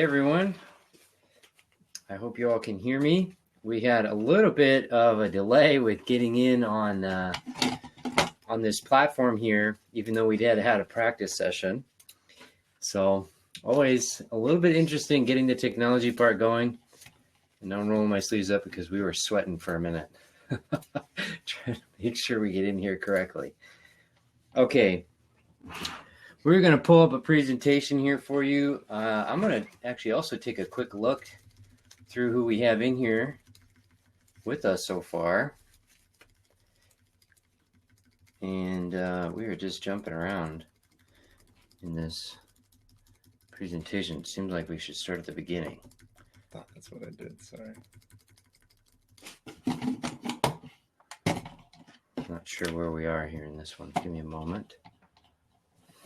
everyone. I hope you all can hear me. We had a little bit of a delay with getting in on this platform here, even though we had a practice session. So always a little bit interesting getting the technology part going. And now I'm rolling my sleeves up because we were sweating for a minute. Trying to make sure we get in here correctly. Okay. We're going to pull up a presentation here for you. I'm going to actually also take a quick look through who we have in here with us so far. And we are just jumping around in this presentation. It seems like we should start at the beginning. I thought that's what I did, sorry. Not sure where we are here in this one. Give me a moment.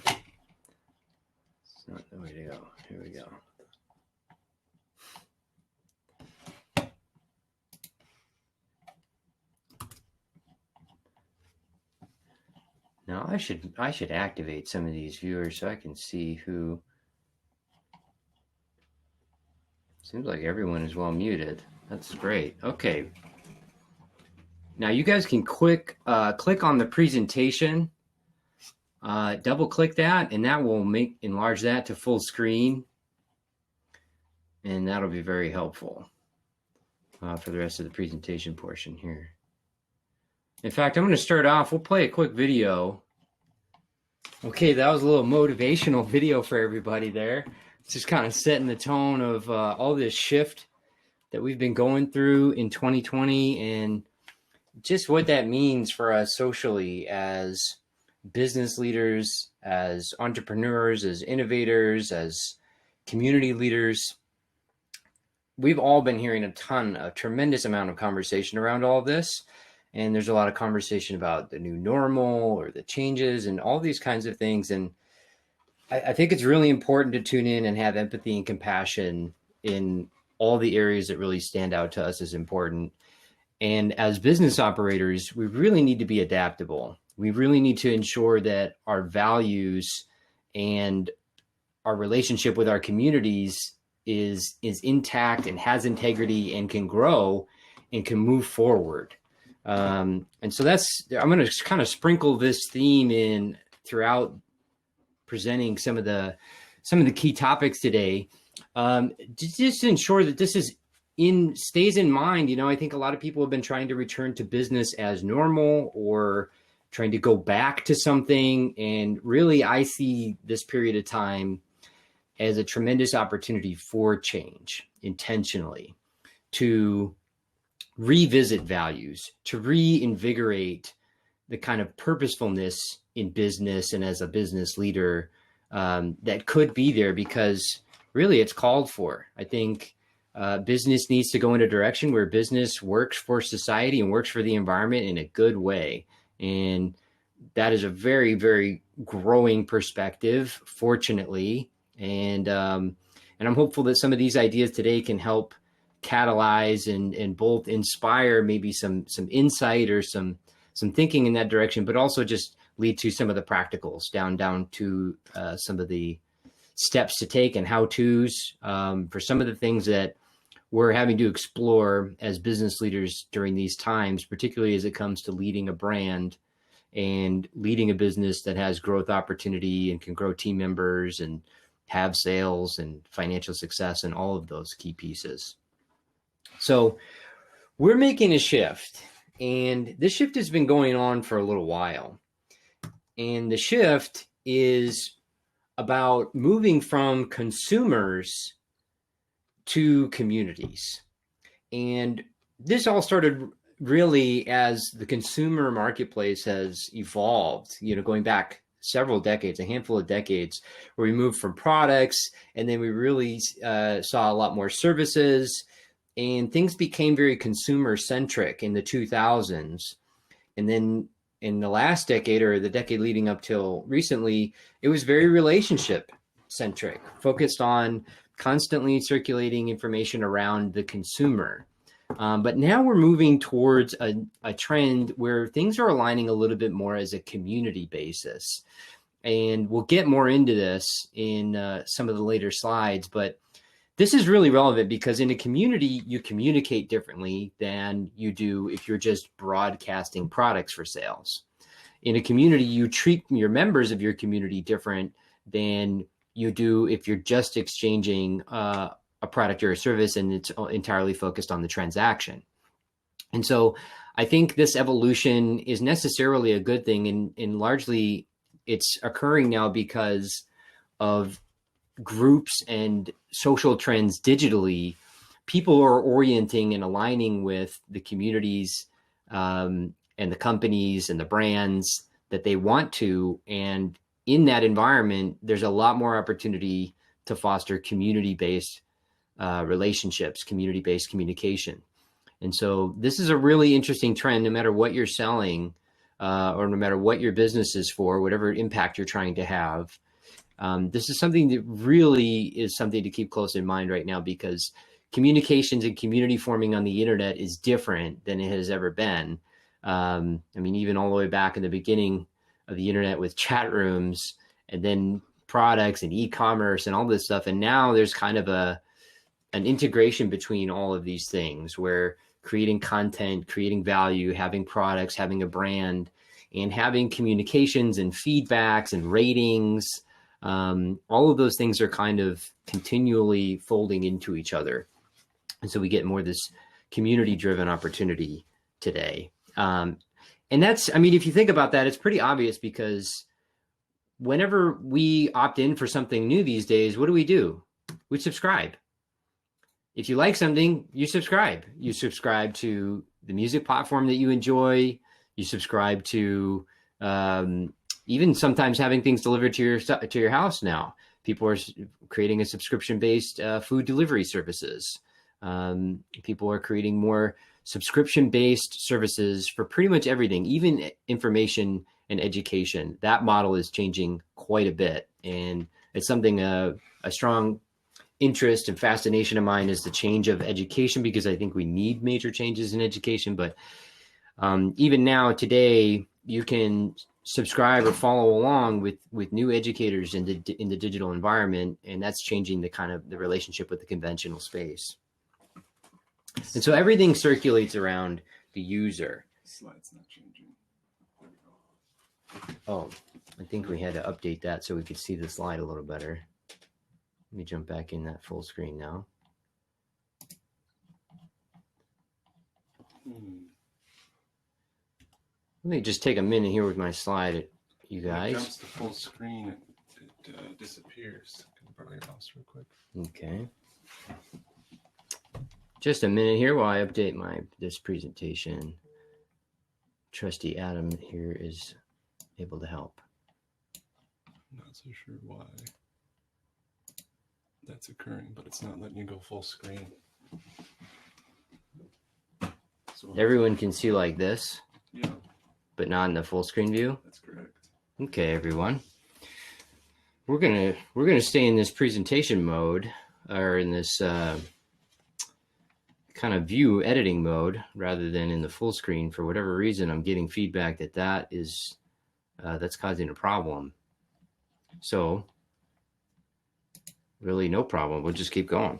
It's not the way to go. Here we go. Now I should activate some of these viewers so I can see who. Seems like everyone is well muted. That's great. Okay. Now you guys can click on the presentation, double click that, and that will enlarge that to full screen. And that'll be very helpful for the rest of the presentation portion here. In fact, I'm going to start off. We'll play a quick video. Okay, that was a little motivational video for everybody there. It's just kind of setting the tone of all this shift that we've been going through in 2020 and just what that means for us socially as business leaders, as entrepreneurs, as innovators, as community leaders. We've all been hearing a tremendous amount of conversation around all of this. And there's a lot of conversation about the new normal or the changes and all these kinds of things. And I think it's really important to tune in and have empathy and compassion in all the areas that really stand out to us as important. And as business operators, we really need to be adaptable. We really need to ensure that our values and our relationship with our communities is intact and has integrity and can grow and can move forward. And so I'm going to kind of sprinkle this theme in throughout presenting some of the key topics today, just to ensure that this stays in mind. You know, I think a lot of people have been trying to return to business as normal or trying to go back to something. And really, I see this period of time as a tremendous opportunity for change intentionally, to revisit values, to reinvigorate the kind of purposefulness in business and as a business leader that could be there, because really it's called for. I think business needs to go in a direction where business works for society and works for the environment in a good way. And that is a very, very growing perspective, fortunately. And I'm hopeful that some of these ideas today can help catalyze and both inspire maybe some insight or some thinking in that direction, but also just lead to some of the practicals down to some of the steps to take and how-tos for some of the things that we're having to explore as business leaders during these times, particularly as it comes to leading a brand and leading a business that has growth opportunity and can grow team members and have sales and financial success and all of those key pieces. So we're making a shift, and this shift has been going on for a little while. And the shift is about moving from consumers to communities. And this all started really as the consumer marketplace has evolved, going back several decades, a handful of decades, where we moved from products, and then we really saw a lot more services. And things became very consumer centric in the 2000s. And then in the last decade, or the decade leading up till recently, it was very relationship centric, focused on constantly circulating information around the consumer. But now we're moving towards a trend where things are aligning a little bit more as a community basis. And we'll get more into this in some of the later slides, but this is really relevant because in a community, you communicate differently than you do if you're just broadcasting products for sales. In a community, you treat your members of your community different than you do if you're just exchanging a product or a service and it's entirely focused on the transaction. And so I think this evolution is necessarily a good thing, and largely it's occurring now because of groups and social trends digitally. People are orienting and aligning with the communities and the companies and the brands that they want to. And in that environment, there's a lot more opportunity to foster community-based relationships, community-based communication. And so this is a really interesting trend, no matter what you're selling or no matter what your business is for, whatever impact you're trying to have. This is something that really is something to keep close in mind right now, because communications and community forming on the internet is different than it has ever been. I mean, even all the way back in the beginning of the internet with chat rooms and then products and e-commerce and all this stuff. And now there's kind of an integration between all of these things, where creating content, creating value, having products, having a brand, and having communications and feedbacks and ratings. All of those things are kind of continually folding into each other. And so we get more this community-driven opportunity today. And that's, I mean, if you think about that, it's pretty obvious, because whenever we opt in for something new these days, what do? We subscribe. If you like something, you subscribe. You subscribe to the music platform that you enjoy. You subscribe to even sometimes having things delivered to your house now. People are creating a subscription-based food delivery services. People are creating more subscription-based services for pretty much everything, even information and education. That model is changing quite a bit. And it's something, a strong interest and fascination of mine is the change of education, because I think we need major changes in education. But even now, today, you can subscribe or follow along with new educators in the digital environment, and that's changing the relationship with the conventional space. And so everything circulates around the user. Slide's not changing. There we go. Oh, I think we had to update that so we could see the slide a little better. Let me jump back in that full screen now. Let me just take a minute here with my slide, you guys. When it jumps to full screen, it disappears. Can you borrow your mouse real quick? Okay. Just a minute here while I update this presentation. Trusty Adam here is able to help. I'm not so sure why that's occurring, but it's not letting you go full screen. So Everyone can see like this, yeah, but not in the full screen view. that's correct. Okay, everyone. We're gonna stay in this presentation mode, or in this kind of view editing mode, rather than in the full screen. For whatever reason, I'm getting feedback that is that's causing a problem. So really no problem. We'll just keep going.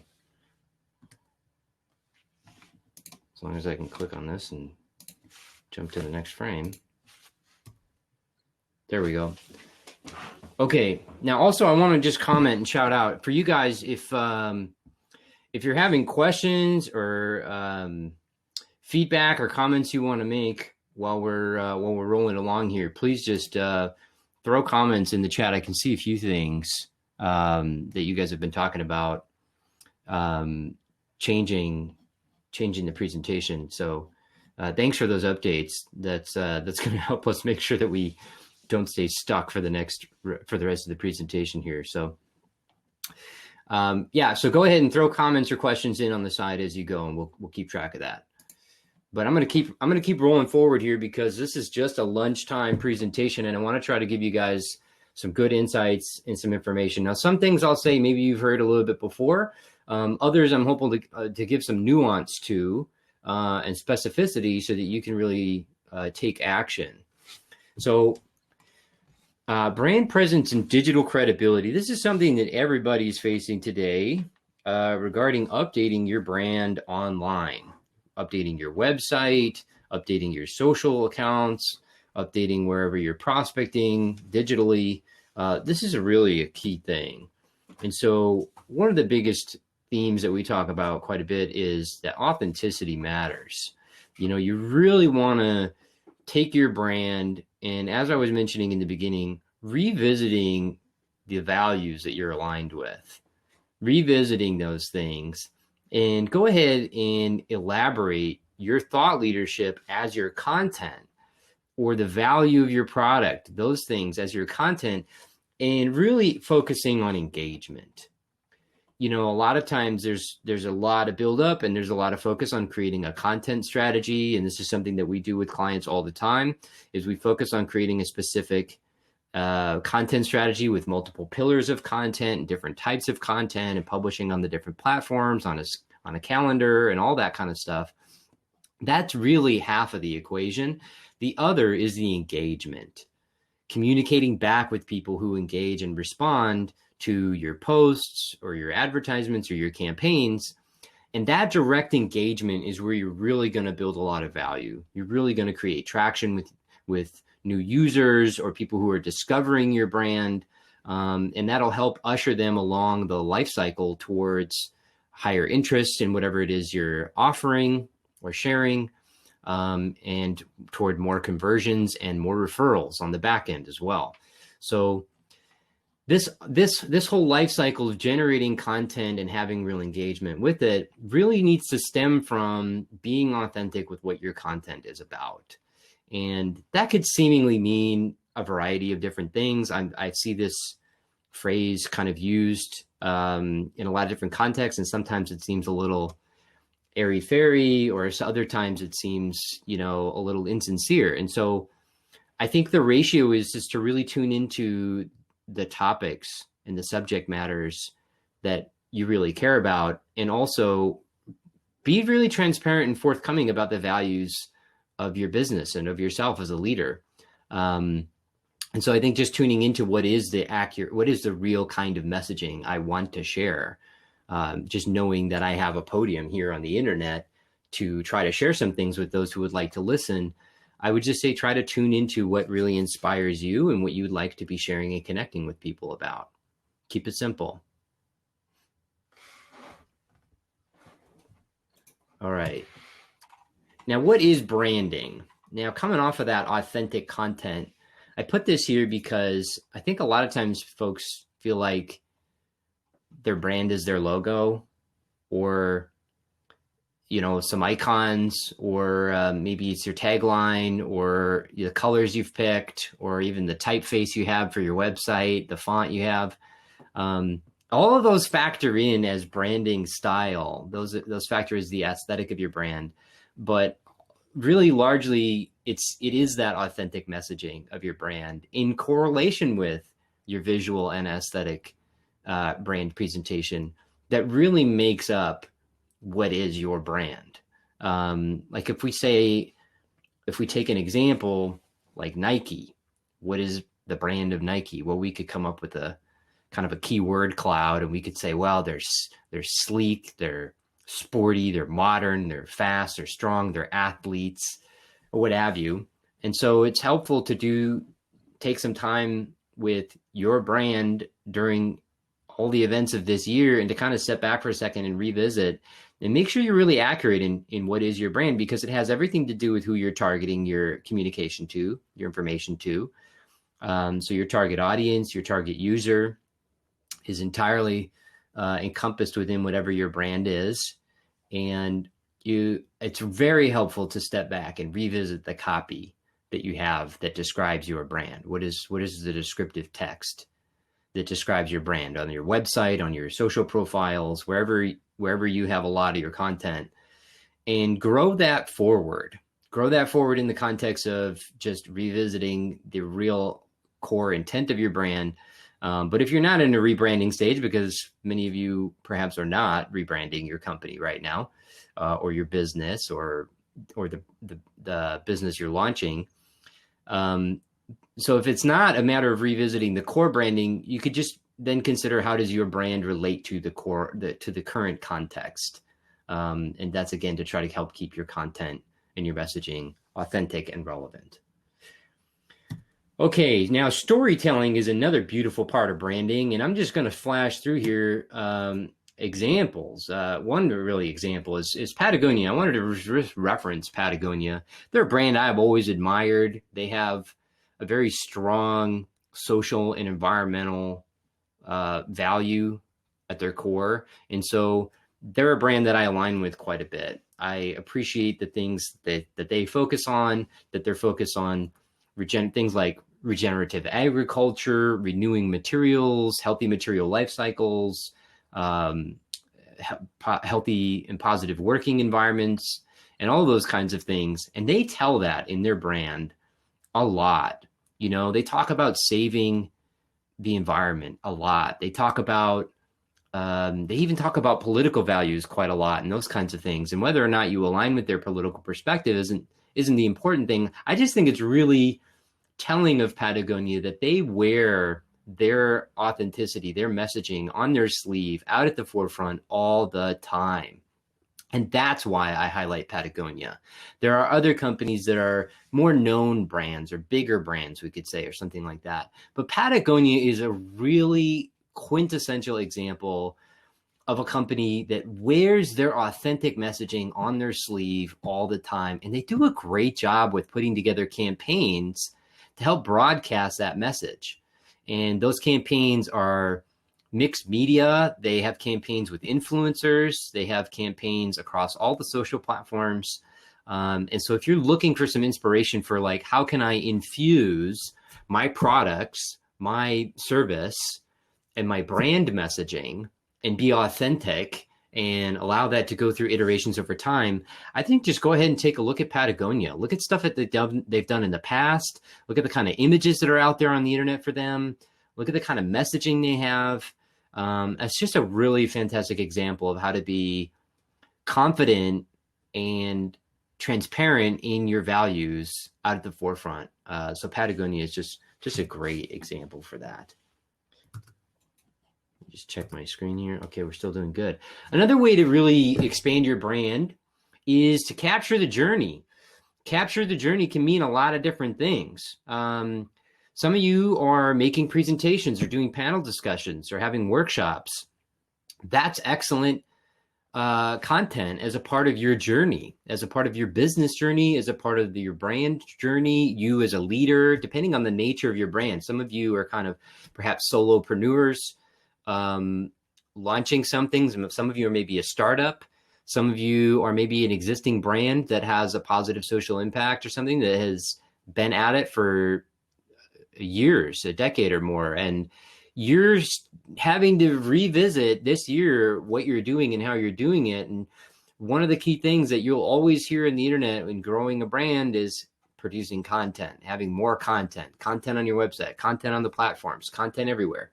As long as I can click on this and jump to the next frame. There we go. Okay. Now also I want to just comment and shout out for you guys, if you're having questions or feedback or comments you want to make while we're rolling along here, please just throw comments in the chat. I can see a few things that you guys have been talking about, changing the presentation. So thanks for those updates. That's going to help us make sure that we don't stay stuck for the rest of the presentation here. So yeah, so go ahead and throw comments or questions in on the side as you go, and we'll keep track of that. But I'm going to keep rolling forward here, because this is just a lunchtime presentation, and I want to try to give you guys some good insights and some information. Now, some things I'll say maybe you've heard a little bit before. Others I'm hoping to give some nuance to and specificity so that you can really take action. So brand presence and digital credibility. This is something that everybody's facing today. regarding updating your brand online, updating your website, updating your social accounts, updating wherever you're prospecting digitally. This is really a key thing. And so one of the biggest themes that we talk about quite a bit is that authenticity matters. You really want to take your brand, and as I was mentioning in the beginning, revisiting the values that you're aligned with, revisiting those things, and go ahead and elaborate your thought leadership as your content, or the value of your product, those things as your content, and really focusing on engagement. A lot of times there's a lot of buildup and there's a lot of focus on creating a content strategy. And this is something that we do with clients all the time, is we focus on creating a specific content strategy with multiple pillars of content and different types of content, and publishing on the different platforms on a calendar and all that kind of stuff. That's really half of the equation. The other is the engagement, communicating back with people who engage and respond to your posts or your advertisements or your campaigns. And that direct engagement is where you're really going to build a lot of value. You're really going to create traction with new users or people who are discovering your brand. And that'll help usher them along the life cycle towards higher interest in whatever it is you're offering or sharing, and toward more conversions and more referrals on the back end as well. So this whole life cycle of generating content and having real engagement with it really needs to stem from being authentic with what your content is about. And that could seemingly mean a variety of different things. I see this phrase kind of used in a lot of different contexts, and sometimes it seems a little airy-fairy, or other times it seems, a little insincere. And so I think the ratio is just to really tune into the topics and the subject matters that you really care about, and also be really transparent and forthcoming about the values of your business and of yourself as a leader. And so I think just tuning into what is the real kind of messaging I want to share. Just knowing that I have a podium here on the internet to try to share some things with those who would like to listen, I would just say try to tune into what really inspires you and what you'd like to be sharing and connecting with people about. Keep it simple. All right. Now, what is branding? Now, coming off of that authentic content, I put this here because I think a lot of times folks feel like their brand is their logo, or some icons, or maybe it's your tagline, or the colors you've picked, or even the typeface you have for your website, the font you have. All of those factor in as branding style. Those factor is the aesthetic of your brand, but really largely it is that authentic messaging of your brand in correlation with your visual and aesthetic brand presentation that really makes up what is your brand. Like if we take an example like Nike, what is the brand of Nike? Well, we could come up with a kind of a keyword cloud, and we could say, well, they're sleek, they're sporty, they're modern, they're fast, they're strong, they're athletes, or what have you. And so it's helpful to take some time with your brand during all the events of this year, and to kind of step back for a second and revisit and make sure you're really accurate in what is your brand, because it has everything to do with who you're targeting your communication to, your information to. So your target audience, your target user is entirely encompassed within whatever your brand is. And it's very helpful to step back and revisit the copy that you have that describes your brand. What is the descriptive text that describes your brand on your website, on your social profiles, wherever you have a lot of your content, and grow that forward in the context of just revisiting the real core intent of your brand. But if you're not in a rebranding stage, because many of you perhaps are not rebranding your company right now, or your business, or the business you're launching. So if it's not a matter of revisiting the core branding, you could just then consider, how does your brand relate to to the current context? And that's, again, to try to help keep your content and your messaging authentic and relevant. Okay, now storytelling is another beautiful part of branding, and I'm just going to flash through here examples. One really example is Patagonia. I wanted to reference Patagonia. They're a brand I've always admired. They have a very strong social and environmental value at their core, and so they're a brand that I align with quite a bit. I appreciate the things that they focus on, that they're focused on things like regenerative agriculture, renewing materials, healthy material life cycles, healthy and positive working environments, and all those kinds of things. And they tell that in their brand a lot. You know, they talk about saving the environment a lot. They talk about, they even talk about political values quite a lot and those kinds of things. And whether or not you align with their political perspective isn't the important thing. I just think it's really telling of Patagonia that they wear their authenticity, their messaging on their sleeve, out at the forefront all the time. And that's why I highlight Patagonia. There are other companies that are more known brands or bigger brands, we could say, or something like that. But Patagonia is a really quintessential example of a company that wears their authentic messaging on their sleeve all the time. And they do a great job with putting together campaigns to help broadcast that message. And those campaigns are mixed media. They have campaigns with influencers. They have campaigns across all the social platforms. And so if you're looking for some inspiration for, like, how can I infuse my products, my service, and my brand messaging and be authentic and allow that to go through iterations over time, I think just go ahead and take a look at Patagonia. Look at stuff that they've done in the past. Look at the kind of images that are out there on the internet for them. Look at the kind of messaging they have. It's just a really fantastic example of how to be confident and transparent in your values out at the forefront. So Patagonia is just a great example for that. Just check my screen here. Okay, we're still doing good. Another way to really expand your brand is to capture the journey. Capture the journey can mean a lot of different things. Some of you are making presentations or doing panel discussions or having workshops. That's excellent content as a part of your journey, as a part of your business journey, as a part of your brand journey, you as a leader, depending on the nature of your brand. Some of you are kind of perhaps solopreneurs, launching something. Some of you are maybe a startup. Some of you are maybe an existing brand that has a positive social impact or something that has been at it for years, a decade or more. And you're having to revisit this year what you're doing and how you're doing it. And one of the key things that you'll always hear in the internet when growing a brand is producing content, having more content on your website, content on the platforms, content everywhere.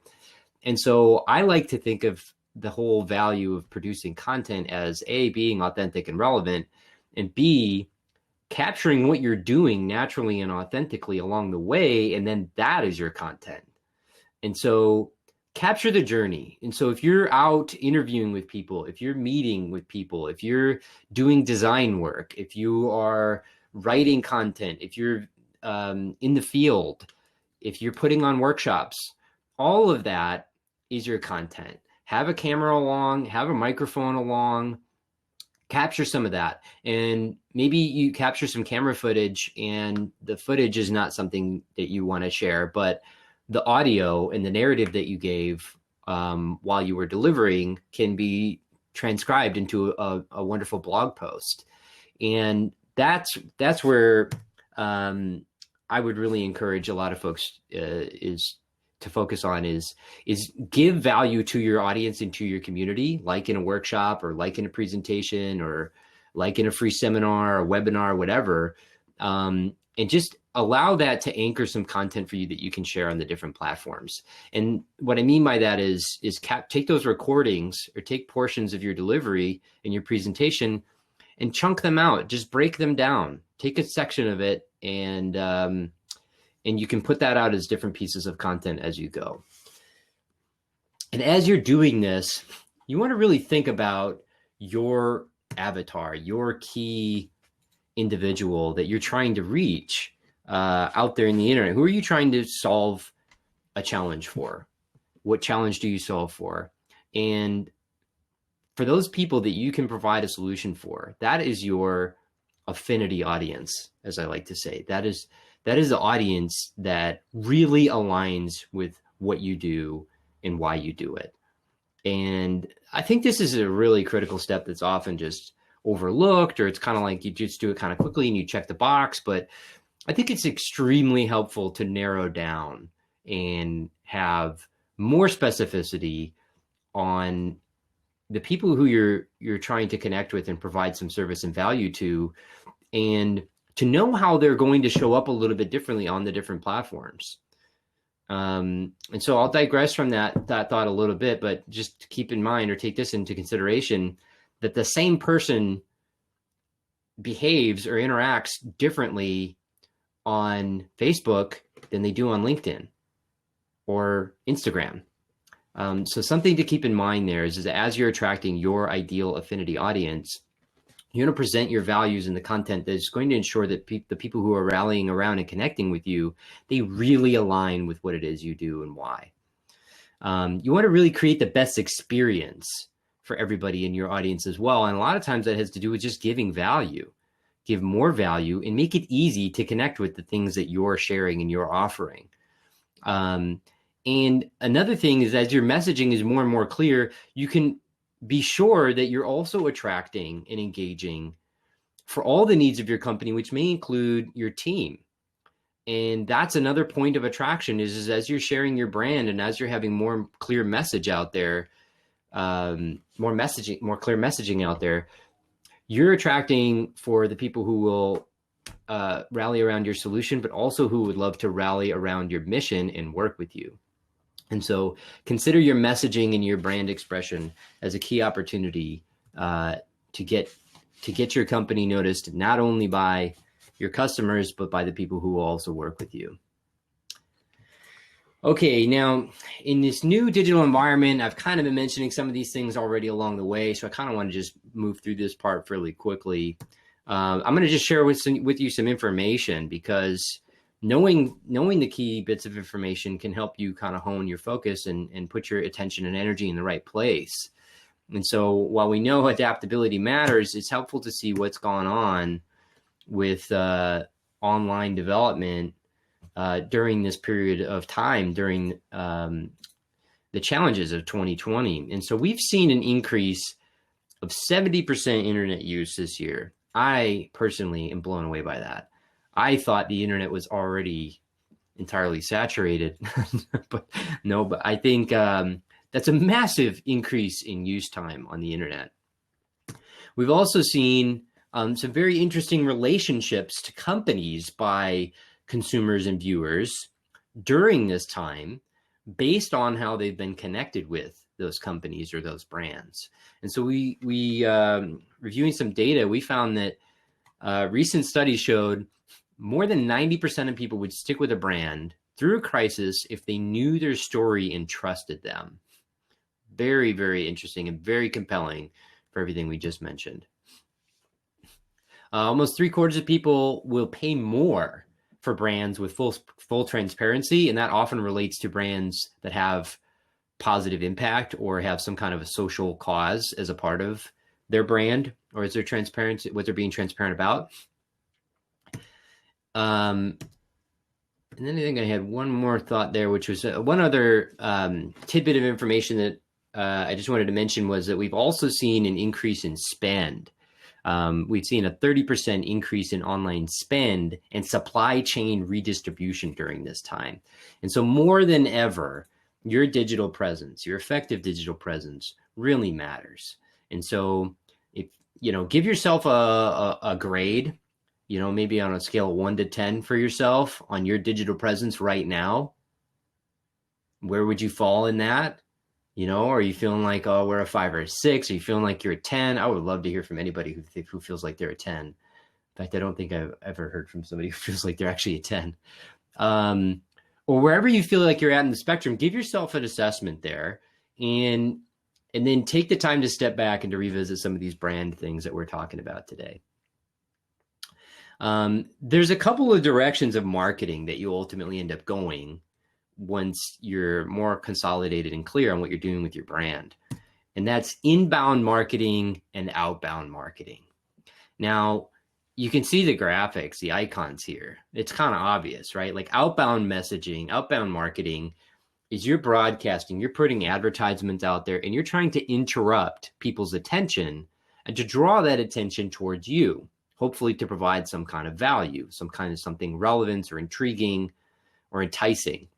And so I like to think of the whole value of producing content as A, being authentic and relevant, and B, capturing what you're doing naturally and authentically along the way. And then that is your content. And so capture the journey. And so if you're out interviewing with people, if you're meeting with people, if you're doing design work, if you are writing content, if you're in the field, if you're putting on workshops, all of that is your content. Have a camera along, have a microphone along, capture some of that. And maybe you capture some camera footage and the footage is not something that you want to share, but the audio and the narrative that you gave while you were delivering can be transcribed into a wonderful blog post. And that's where I would really encourage a lot of folks is to focus on is give value to your audience and to your community, like in a workshop or like in a presentation or like in a free seminar or webinar, whatever, and just allow that to anchor some content for you that you can share on the different platforms. And what I mean by that is take those recordings or take portions of your delivery and your presentation and chunk them out, just break them down, take a section of it, and you can put that out as different pieces of content as you go. And as you're doing this, you want to really think about your avatar, your key individual that you're trying to reach out there in the internet. Who are you trying to solve a challenge for? What challenge do you solve for? And for those people that you can provide a solution for, that is your affinity audience, as I like to say. That is the audience that really aligns with what you do and why you do it. And I think this is a really critical step that's often just overlooked, or it's kind of like you just do it kind of quickly and you check the box. But I think it's extremely helpful to narrow down and have more specificity on the people who you're trying to connect with and provide some service and value to, and to know how they're going to show up a little bit differently on the different platforms. And so I'll digress from that thought a little bit, but just keep in mind, or take this into consideration, that the same person behaves or interacts differently on Facebook than they do on LinkedIn or Instagram. So something to keep in mind there is as you're attracting your ideal affinity audience, you're going to present your values in the content that's going to ensure that the people who are rallying around and connecting with you, they really align with what it is you do and why. You want to really create the best experience for everybody in your audience as well. And a lot of times that has to do with just giving value, give more value, and make it easy to connect with the things that you're sharing and you're offering. And another thing is, as your messaging is more and more clear, you can be sure that you're also attracting and engaging for all the needs of your company, which may include your team. And that's another point of attraction is as you're sharing your brand and as you're having more clear message out there, more clear messaging out there, you're attracting for the people who will rally around your solution, but also who would love to rally around your mission and work with you. And so consider your messaging and your brand expression as a key opportunity to get your company noticed, not only by your customers, but by the people who will also work with you. Okay, now in this new digital environment, I've kind of been mentioning some of these things already along the way, so I kind of want to just move through this part fairly quickly. I'm going to just share with you some information, because knowing the key bits of information can help you kind of hone your focus and put your attention and energy in the right place. And so while we know adaptability matters, it's helpful to see what's gone on with online development during this period of time, during the challenges of 2020. And so we've seen an increase of 70% internet use this year. I personally am blown away by that. I thought the internet was already entirely saturated, but I think that's a massive increase in use time on the internet. We've also seen some very interesting relationships to companies by consumers and viewers during this time, based on how they've been connected with those companies or those brands. And so we reviewing some data, we found that recent studies showed more than 90% of people would stick with a brand through a crisis if they knew their story and trusted them. Very, very interesting and very compelling for everything we just mentioned. Almost 3/4 of people will pay more for brands with full transparency, and that often relates to brands that have positive impact or have some kind of a social cause as a part of their brand, or as their transparency, what they're being transparent about. And then I think I had one more thought there, which was one other tidbit of information that I just wanted to mention, was that we've also seen an increase in spend. We've seen a 30% increase in online spend and supply chain redistribution during this time. And so more than ever, your digital presence, your effective digital presence really matters. And so if, give yourself a grade, maybe on a scale of 1 to 10 for yourself on your digital presence right now. Where would you fall in that? Are you feeling like, oh, we're a 5 or a 6? Are you feeling like you're a 10? I would love to hear from anybody who feels like they're a 10. In fact, I don't think I've ever heard from somebody who feels like they're actually a 10. Or wherever you feel like you're at in the spectrum, give yourself an assessment there and then take the time to step back and to revisit some of these brand things that we're talking about today. There's a couple of directions of marketing that you ultimately end up going once you're more consolidated and clear on what you're doing with your brand. And that's inbound marketing and outbound marketing. Now, you can see the graphics, the icons here. It's kind of obvious, right? Like outbound messaging, outbound marketing is you're broadcasting, you're putting advertisements out there, and you're trying to interrupt people's attention and to draw that attention towards you, hopefully to provide some kind of value, some kind of something relevant or intriguing or enticing.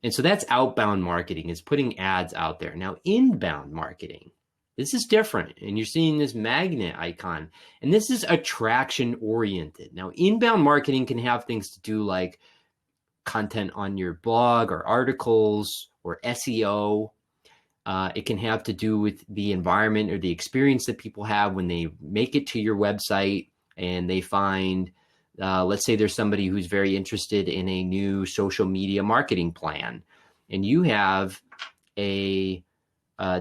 And so that's outbound marketing, is putting ads out there. Now, inbound marketing, this is different. And you're seeing this magnet icon, and this is attraction oriented. Now, inbound marketing can have things to do like content on your blog or articles or SEO. It can have to do with the environment or the experience that people have when they make it to your website and they find, let's say there's somebody who's very interested in a new social media marketing plan, and you have a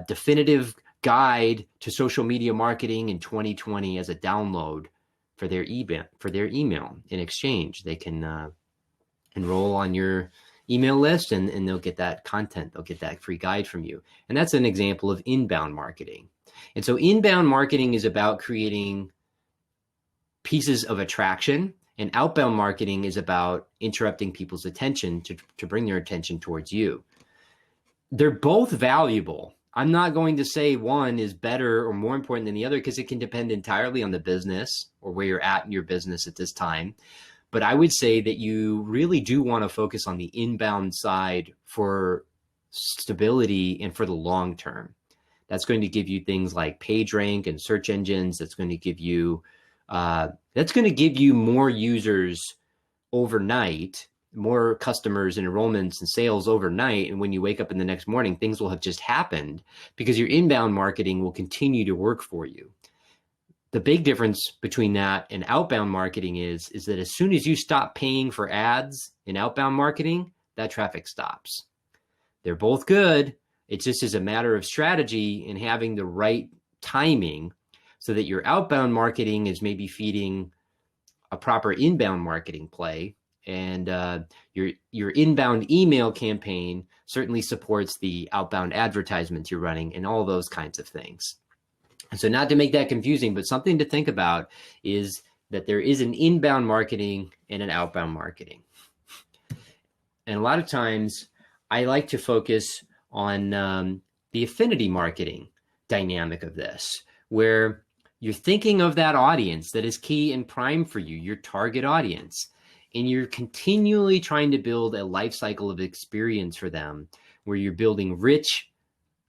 definitive guide to social media marketing in 2020 as a download for their email. In exchange, they can enroll on your email list and they'll get that content. They'll get that free guide from you. And that's an example of inbound marketing. And so inbound marketing is about creating pieces of attraction, and outbound marketing is about interrupting people's attention to bring their attention towards you. They're both valuable. I'm not going to say one is better or more important than the other, because it can depend entirely on the business or where you're at in your business at this time. But I would say that you really do want to focus on the inbound side for stability and for the long term. That's going to give you things like page rank and search engines. That's going to give you more users overnight, more customers and enrollments and sales overnight. And when you wake up in the next morning, things will have just happened because your inbound marketing will continue to work for you. The big difference between that and outbound marketing is that as soon as you stop paying for ads in outbound marketing, that traffic stops. They're both good. It just is a matter of strategy and having the right timing so that your outbound marketing is maybe feeding a proper inbound marketing play, and your inbound email campaign certainly supports the outbound advertisements you're running and all those kinds of things. And so, not to make that confusing, but something to think about is that there is an inbound marketing and an outbound marketing. And a lot of times I like to focus on the affinity marketing dynamic of this, where you're thinking of that audience that is key and prime for you, your target audience, and you're continually trying to build a life cycle of experience for them, where you're building rich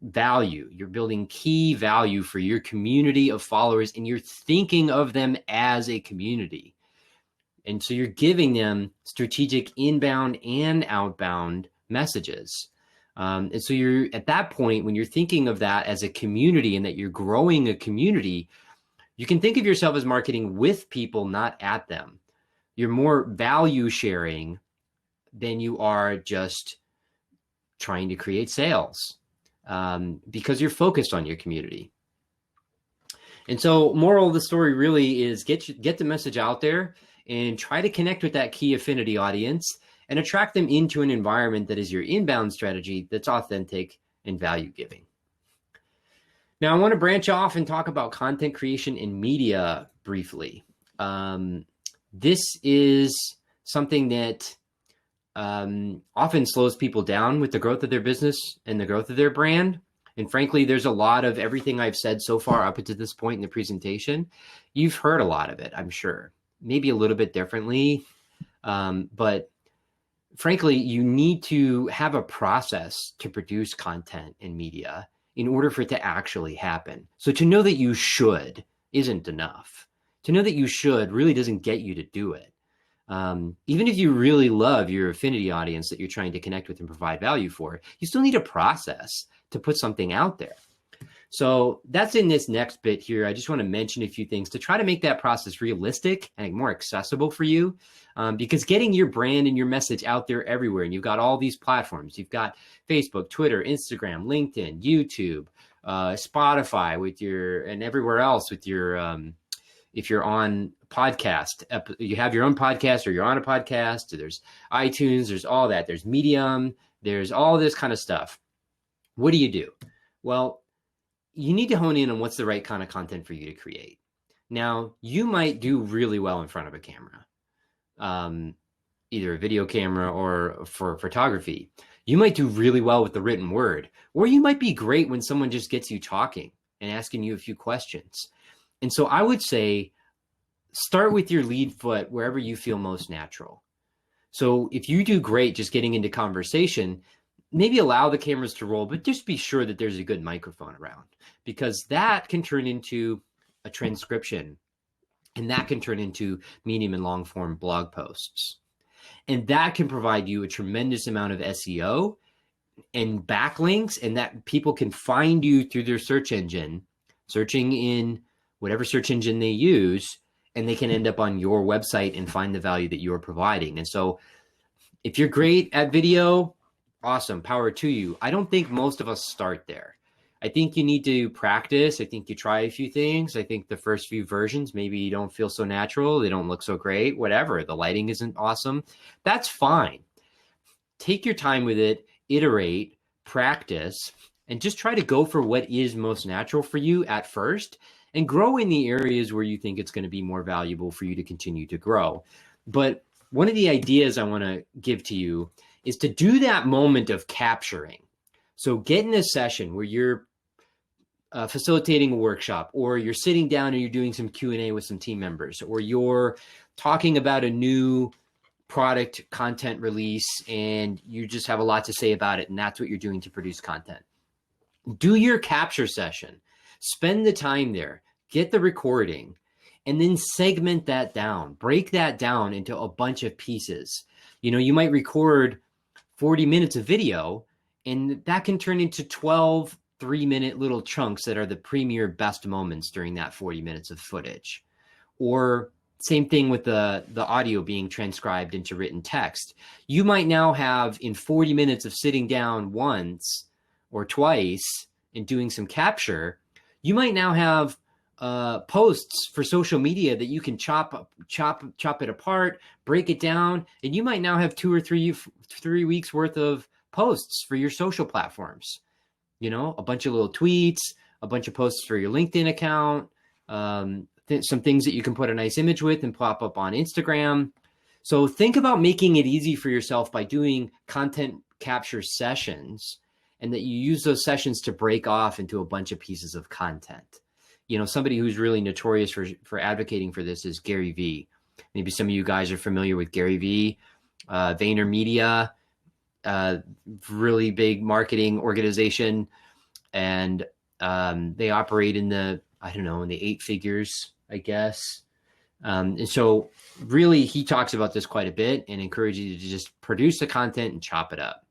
value, you're building key value for your community of followers, and you're thinking of them as a community. And so you're giving them strategic inbound and outbound messages. And so you're at that point, when you're thinking of that as a community and that you're growing a community, you can think of yourself as marketing with people, not at them. You're more value sharing than you are just trying to create sales, because you're focused on your community. And so moral of the story really is get the message out there and try to connect with that key affinity audience and attract them into an environment that is your inbound strategy that's authentic and value giving. Now, I want to branch off and talk about content creation in media briefly. This is something that often slows people down with the growth of their business and the growth of their brand. And frankly, there's a lot of everything I've said so far up to this point in the presentation. You've heard a lot of it, I'm sure, maybe a little bit differently. But frankly, you need to have a process to produce content in media in order for it to actually happen. So to know that you should isn't enough. To know that you should really doesn't get you to do it. Even if you really love your affinity audience that you're trying to connect with and provide value for, you still need a process to put something out there. So that's in this next bit here. I just want to mention a few things to try to make that process realistic and more accessible for you, because getting your brand and your message out there everywhere, and you've got all these platforms. You've got Facebook, Twitter, Instagram, LinkedIn, YouTube, Spotify with your, and everywhere else with your, if you're on podcast, you have your own podcast or you're on a podcast, there's iTunes, there's all that. There's Medium, there's all this kind of stuff. What do? Well, you need to hone in on what's the right kind of content for you to create. Now, you might do really well in front of a camera, either a video camera or for photography. You might do really well with the written word, or you might be great when someone just gets you talking and asking you a few questions. And so I would say, start with your lead foot wherever you feel most natural. So if you do great just getting into conversation, maybe allow the cameras to roll, but just be sure that there's a good microphone around, because that can turn into a transcription, and that can turn into medium and long form blog posts. And that can provide you a tremendous amount of SEO and backlinks, and that people can find you through their search engine, searching in whatever search engine they use, and they can end up on your website and find the value that you're providing. And so if you're great at video, awesome, power to you. I don't think most of us start there. I think you need to practice. I think you try a few things. I think the first few versions, maybe you don't feel so natural. They don't look so great, whatever. The lighting isn't awesome. That's fine. Take your time with it, iterate, practice, and just try to go for what is most natural for you at first, and grow in the areas where you think it's going to be more valuable for you to continue to grow. But one of the ideas I want to give to you is to do that moment of capturing. So get in a session where you're facilitating a workshop, or you're sitting down and you're doing some Q&A with some team members, or you're talking about a new product content release and you just have a lot to say about it, and that's what you're doing to produce content. Do your capture session. Spend the time there, get the recording, and then segment that down. Break that down into a bunch of pieces. You know, you might record 40 minutes of video, and that can turn into 12 3-minute little chunks that are the premier best moments during that 40 minutes of footage. Or same thing with the audio being transcribed into written text. You might now have, in 40 minutes of sitting down once or twice and doing some capture, you might now have posts for social media that you can chop it apart, break it down, and you might now have 2 or 3 weeks worth of posts for your social platforms. You know, a bunch of little tweets, a bunch of posts for your LinkedIn account, some things that you can put a nice image with and pop up on Instagram. So think about making it easy for yourself by doing content capture sessions, and that you use those sessions to break off into a bunch of pieces of content. You know, somebody who's really notorious for advocating for this is Gary Vee. Maybe some of you guys are familiar with Gary Vee, VaynerMedia, really big marketing organization. And they operate in the 8 figures, I guess. And so really he talks about this quite a bit and encourages you to just produce the content and chop it up.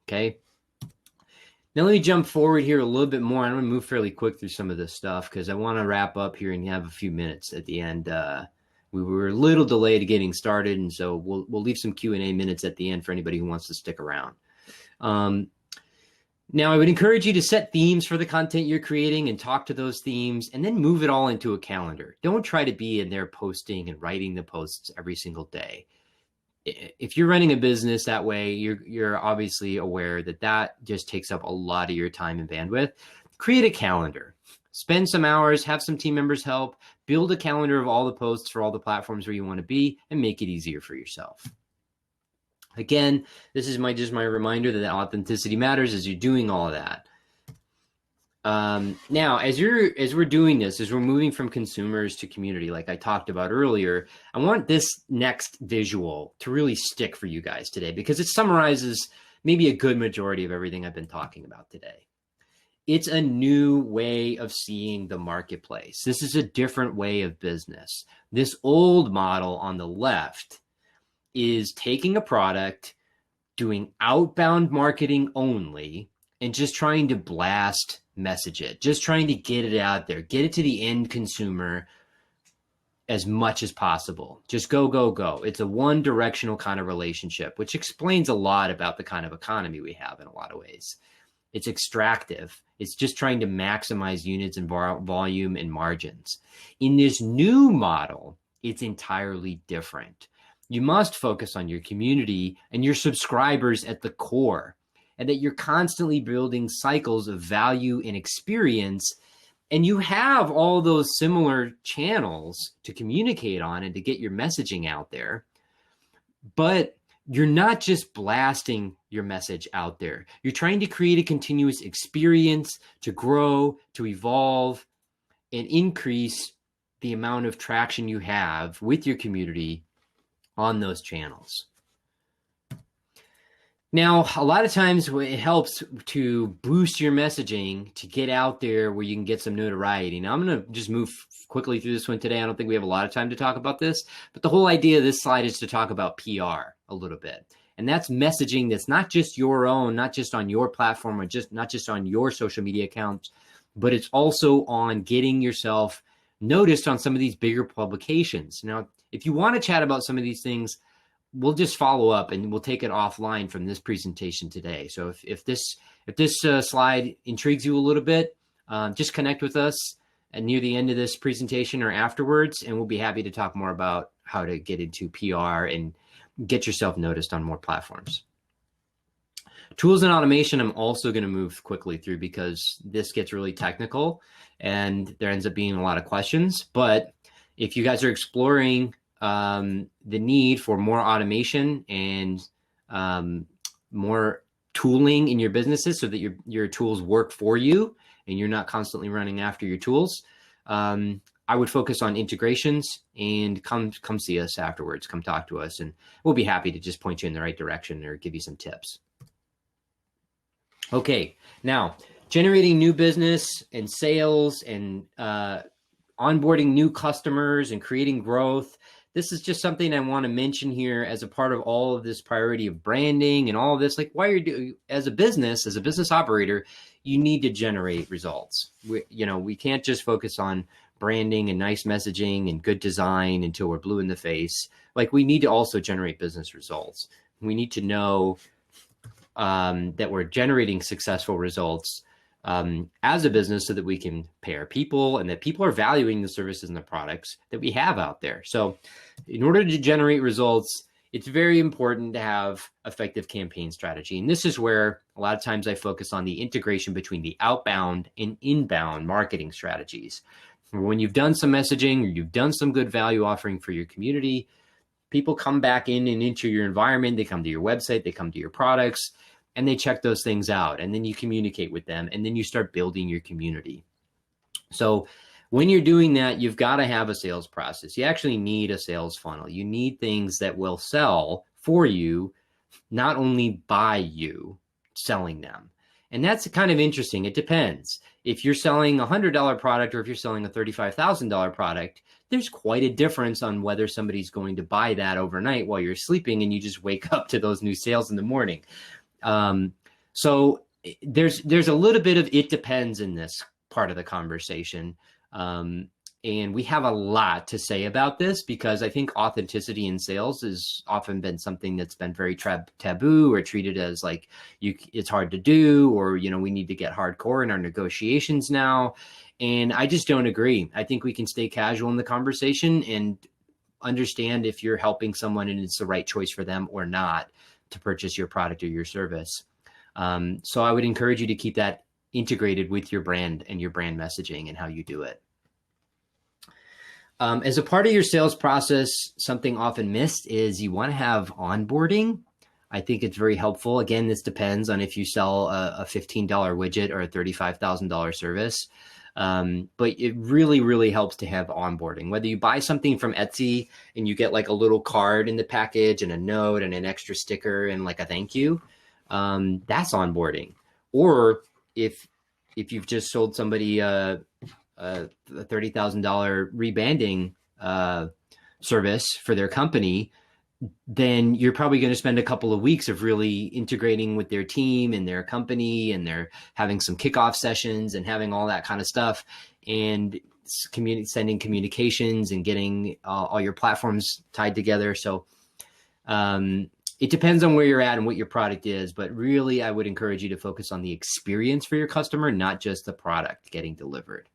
Okay. Now let me jump forward here a little bit more. I'm going to move fairly quick through some of this stuff because I want to wrap up here and have a few minutes at the end. We were a little delayed getting started, and so we'll leave some Q&A minutes at the end for anybody who wants to stick around. Now, I would encourage you to set themes for the content you're creating and talk to those themes, and then move it all into a calendar. Don't try to be in there posting and writing the posts every single day. If you're running a business that way, you're obviously aware that just takes up a lot of your time and bandwidth. Create a calendar. Spend some hours, have some team members help, build a calendar of all the posts for all the platforms where you want to be, and make it easier for yourself. Again, this is just my reminder that authenticity matters as you're doing all of that. Now, as we're doing this, as we're moving from consumers to community, like I talked about earlier, I want this next visual to really stick for you guys today, because it summarizes maybe a good majority of everything I've been talking about today. It's a new way of seeing the marketplace. This is a different way of business. This old model on the left is taking a product, doing outbound marketing only, and just trying to blast message it, just trying to get it out there, get it to the end consumer as much as possible. Just go, go, go. It's a one directional kind of relationship, which explains a lot about the kind of economy we have in a lot of ways. It's extractive. It's just trying to maximize units and volume and margins. In this new model, it's entirely different. You must focus on your community and your subscribers at the core, and that you're constantly building cycles of value and experience. And you have all those similar channels to communicate on and to get your messaging out there. But you're not just blasting your message out there. You're trying to create a continuous experience to grow, to evolve, and increase the amount of traction you have with your community on those channels. Now, a lot of times it helps to boost your messaging to get out there where you can get some notoriety. Now, I'm going to just move quickly through this one today. I don't think we have a lot of time to talk about this, but the whole idea of this slide is to talk about PR a little bit. And that's messaging that's not just your own, not just on your platform, or not just on your social media accounts, but it's also on getting yourself noticed on some of these bigger publications. Now, if you want to chat about some of these things, we'll just follow up and we'll take it offline from this presentation today. So if this slide intrigues you a little bit, just connect with us near the end of this presentation or afterwards, and we'll be happy to talk more about how to get into PR and get yourself noticed on more platforms. Tools and automation, I'm also going to move quickly through because this gets really technical and there ends up being a lot of questions. But if you guys are exploring the need for more automation and more tooling in your businesses so that your tools work for you and you're not constantly running after your tools, I would focus on integrations and come see us afterwards. Come talk to us, and we'll be happy to just point you in the right direction or give you some tips. Okay, now generating new business and sales and onboarding new customers and creating growth. This is just something I want to mention here as a part of all of this priority of branding and all of this. Like, why you're doing as a business operator, you need to generate results. We can't just focus on branding and nice messaging and good design until we're blue in the face. Like, we need to also generate business results. We need to know that we're generating successful results as a business so that we can pay our people and that people are valuing the services and the products that we have out there. So in order to generate results, it's very important to have effective campaign strategy. And this is where a lot of times I focus on the integration between the outbound and inbound marketing strategies. When you've done some messaging or you've done some good value offering for your community, people come back in and into your environment. They come to your website, they come to your products, and they check those things out. And then you communicate with them, and then you start building your community. So when you're doing that, you've got to have a sales process. You actually need a sales funnel. You need things that will sell for you, not only by you selling them. And that's kind of interesting. It depends. If you're selling a $100 product or if you're selling a $35,000 product, there's quite a difference on whether somebody's going to buy that overnight while you're sleeping and you just wake up to those new sales in the morning. So there's a little bit of it depends in this part of the conversation. And we have a lot to say about this because I think authenticity in sales has often been something that's been very taboo or treated as like it's hard to do, or, we need to get hardcore in our negotiations now. And I just don't agree. I think we can stay casual in the conversation and understand if you're helping someone and it's the right choice for them or not to purchase your product or your service. So I would encourage you to keep that integrated with your brand and your brand messaging and how you do it. As a part of your sales process, something often missed is you want to have onboarding. I think it's very helpful. Again, this depends on if you sell a $15 widget or a $35,000 service. But it really, really helps to have onboarding. Whether you buy something from Etsy and you get like a little card in the package and a note and an extra sticker and like a thank you, that's onboarding. Or if you've just sold somebody a $30,000 rebanding service for their company, then you're probably going to spend a couple of weeks of really integrating with their team and their company, and they're having some kickoff sessions and having all that kind of stuff, and sending communications and getting all your platforms tied together. So it depends on where you're at and what your product is, but really I would encourage you to focus on the experience for your customer, not just the product getting delivered.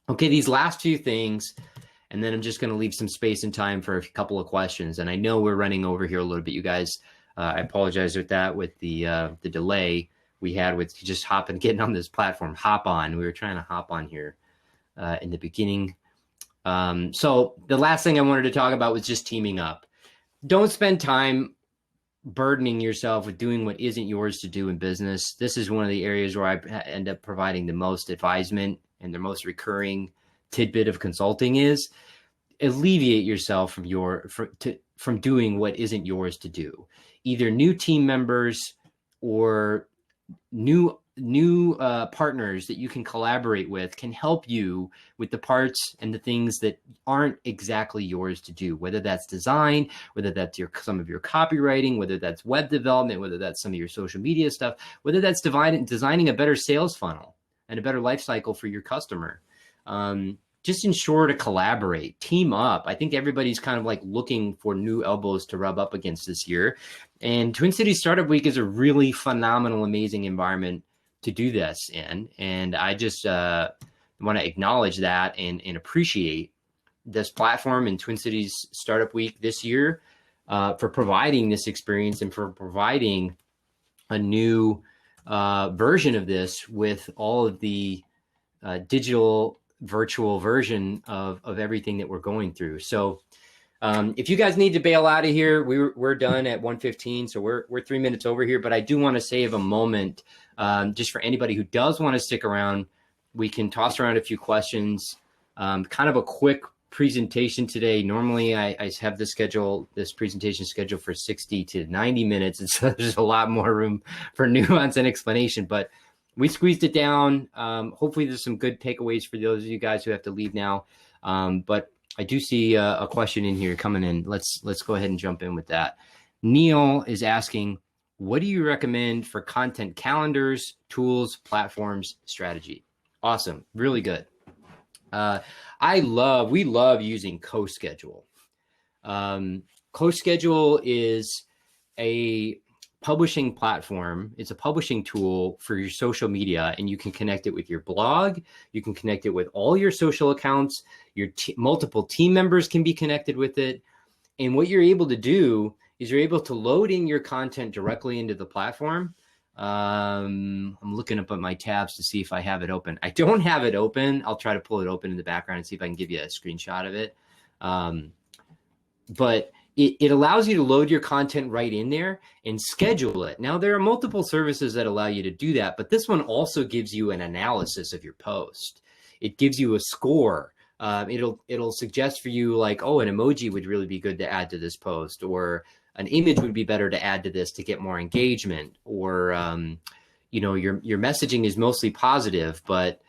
Okay, these last few things, and then I'm just going to leave some space and time for a couple of questions. And I know we're running over here a little bit, you guys. I apologize with that, with the delay we had with just getting on this platform. Hop on. We were trying to hop on here in the beginning. So the last thing I wanted to talk about was just teaming up. Don't spend time burdening yourself with doing what isn't yours to do in business. This is one of the areas where I end up providing the most advisement and the most recurring tidbit of consulting is alleviate yourself from doing what isn't yours to do. Either new team members or new partners that you can collaborate with can help you with the parts and the things that aren't exactly yours to do, whether that's design, whether that's some of your copywriting, whether that's web development, whether that's some of your social media stuff, whether that's designing a better sales funnel and a better life cycle for your customer. Just ensure to collaborate, team up. I think everybody's kind of like looking for new elbows to rub up against this year. And Twin Cities Startup Week is a really phenomenal, amazing environment to do this in. And I just want to acknowledge that and appreciate this platform and Twin Cities Startup Week this year for providing this experience and for providing a new version of this with all of the digital virtual version of everything that we're going through. So if you guys need to bail out of here, we're done at 1:15, so we're 3 minutes over here, but I do want to save a moment just for anybody who does want to stick around. We can toss around a few questions, kind of a quick presentation today. Normally I have this presentation scheduled for 60 to 90 minutes, and so there's a lot more room for nuance and explanation, but we squeezed it down. Hopefully there's some good takeaways for those of you guys who have to leave now. But I do see a question in here coming in. Let's go ahead and jump in with that. Neil is asking, what do you recommend for content calendars, tools, platforms, strategy? Awesome. Really good. We love using CoSchedule. CoSchedule is a publishing platform. It's a publishing tool for your social media, and you can connect it with your blog. You can connect it with all your social accounts. Your multiple team members can be connected with it. And what you're able to do is you're able to load in your content directly into the platform. I'm looking up at my tabs to see if I have it open. I don't have it open. I'll try to pull it open in the background and see if I can give you a screenshot of it. But it allows you to load your content right in there and schedule it. Now, there are multiple services that allow you to do that, but this one also gives you an analysis of your post. It gives you a score. It'll suggest for you like, oh, an emoji would really be good to add to this post, or an image would be better to add to this to get more engagement, or your messaging is mostly positive, but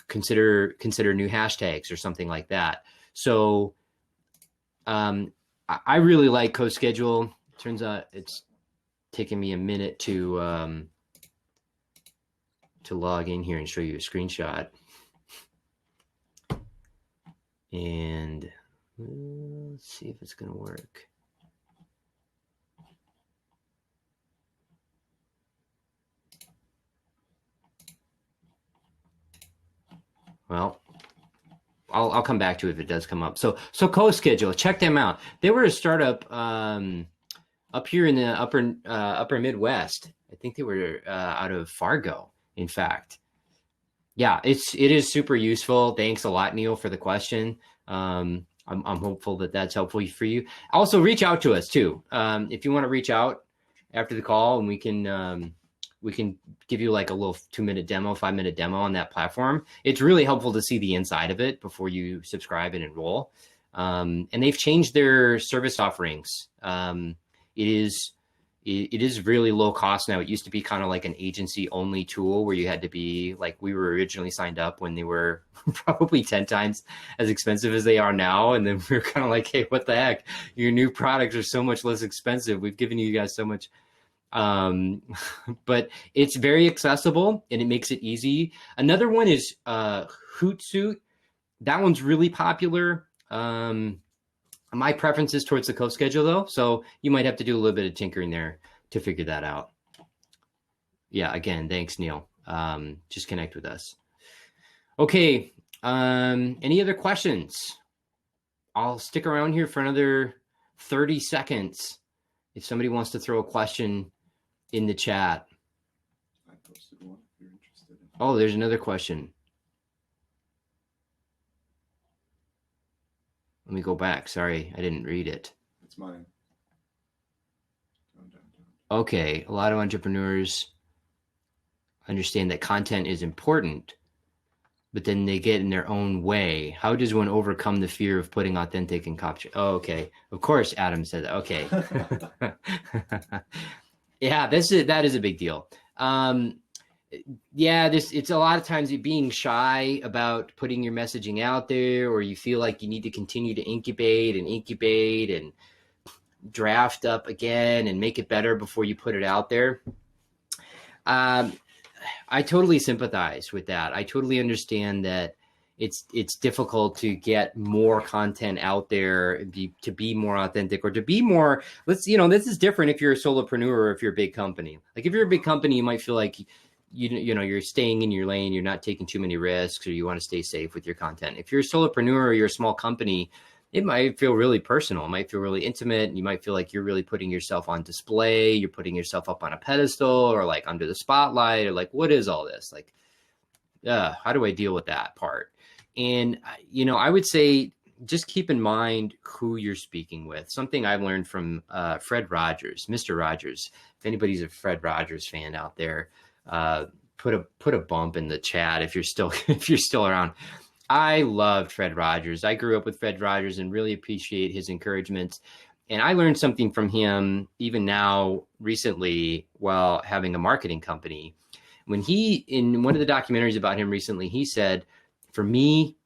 consider new hashtags or something like that. So I really like CoSchedule. Turns out it's taken me a minute to log in here and show you a screenshot. And let's see if it's going to work. Well, I'll come back to it if it does come up. So CoSchedule, check them out. They were a startup up here in the upper Midwest. I think they were out of Fargo, in fact. Yeah, it is super useful. Thanks a lot, Neil, for the question. I'm hopeful that that's helpful for you. Also, reach out to us too. If you want to reach out after the call, and we can give you like a little 2-minute demo, 5-minute demo on that platform. It's really helpful to see the inside of it before you subscribe and enroll. And they've changed their service offerings. It it is really low cost now. It used to be kind of like an agency only tool where you had to be like, we were originally signed up when they were probably 10 times as expensive as they are now. And then we were kind of like, hey, what the heck? Your new products are so much less expensive. We've given you guys so much. But it's very accessible and it makes it easy. Another one is Hootsuite. That one's really popular. My preference is towards the co-schedule though. So you might have to do a little bit of tinkering there to figure that out. Yeah, again, thanks, Neil. Just connect with us. Okay, any other questions? I'll stick around here for another 30 seconds if somebody wants to throw a question in the chat. I posted one if you're interested. Oh, there's another question. Let me go back. Sorry, I didn't read it. It's mine. Down. Okay, a lot of entrepreneurs understand that content is important, but then they get in their own way. How does one overcome the fear of putting authentic and capture? Oh, okay. Of course, Adam said that. Okay. Yeah, that is a big deal. Yeah, it's a lot of times being shy about putting your messaging out there, or you feel like you need to continue to incubate and draft up again and make it better before you put it out there. I totally sympathize with that. I totally understand that it's difficult to get more content out there, to be more authentic, or to be more, this is different if you're a solopreneur or if you're a big company. Like if you're a big company, you might feel like you're staying in your lane, you're not taking too many risks, or you want to stay safe with your content. If you're a solopreneur or you're a small company, it might feel really personal. It might feel really intimate. And you might feel like you're really putting yourself on display. You're putting yourself up on a pedestal or like under the spotlight, or like, what is all this? Like, how do I deal with that part? And, I would say just keep in mind who you're speaking with. Something I've learned from Fred Rogers, Mr. Rogers. If anybody's a Fred Rogers fan out there, put a bump in the chat if you're still around. I loved Fred Rogers. I grew up with Fred Rogers and really appreciate his encouragement. And I learned something from him even now recently while having a marketing company. When in one of the documentaries about him recently, he said, for me,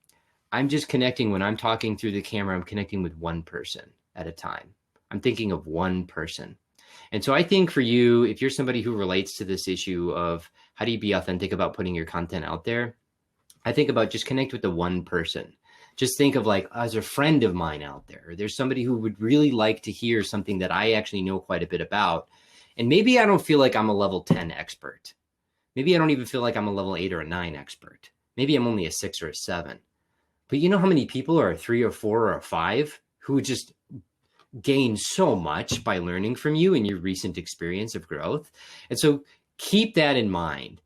I'm just connecting when I'm talking through the camera, I'm connecting with one person at a time. I'm thinking of one person. And so I think for you, if you're somebody who relates to this issue of how do you be authentic about putting your content out there, I think about just connect with the one person. Just think of like, as a friend of mine out there, there's somebody who would really like to hear something that I actually know quite a bit about. And maybe I don't feel like I'm a level 10 expert. Maybe I don't even feel like I'm a level 8 or a 9 expert. Maybe I'm only a 6 or a 7. But you know how many people are a 3 or 4 or a 5 who just gain so much by learning from you and your recent experience of growth? And so keep that in mind.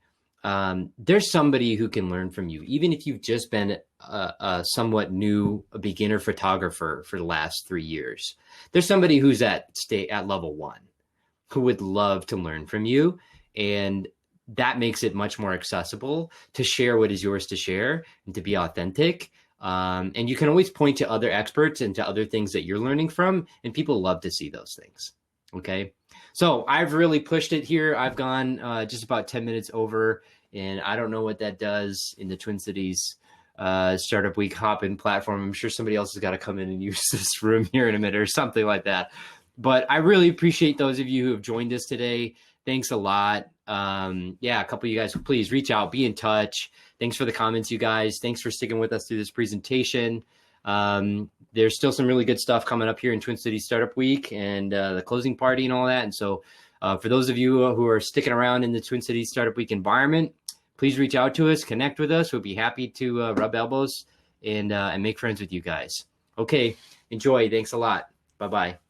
There's somebody who can learn from you, even if you've just been a somewhat new, a beginner photographer for the last 3 years. There's somebody who's at level 1 who would love to learn from you. And that makes it much more accessible to share what is yours to share and to be authentic. And you can always point to other experts and to other things that you're learning from, and people love to see those things. Okay. So I've really pushed it here. I've gone just about 10 minutes over, and I don't know what that does in the Twin Cities Startup Week hop-in platform. I'm sure somebody else has got to come in and use this room here in a minute or something like that. But I really appreciate those of you who have joined us today. Thanks a lot. Yeah, a couple of you guys, please reach out, be in touch. Thanks for the comments, you guys. Thanks for sticking with us through this presentation. There's still some really good stuff coming up here in Twin Cities Startup Week and the closing party and all that. And so for those of you who are sticking around in the Twin Cities Startup Week environment, please reach out to us, connect with us. We'll be happy to rub elbows and make friends with you guys. Okay, enjoy. Thanks a lot. Bye-bye.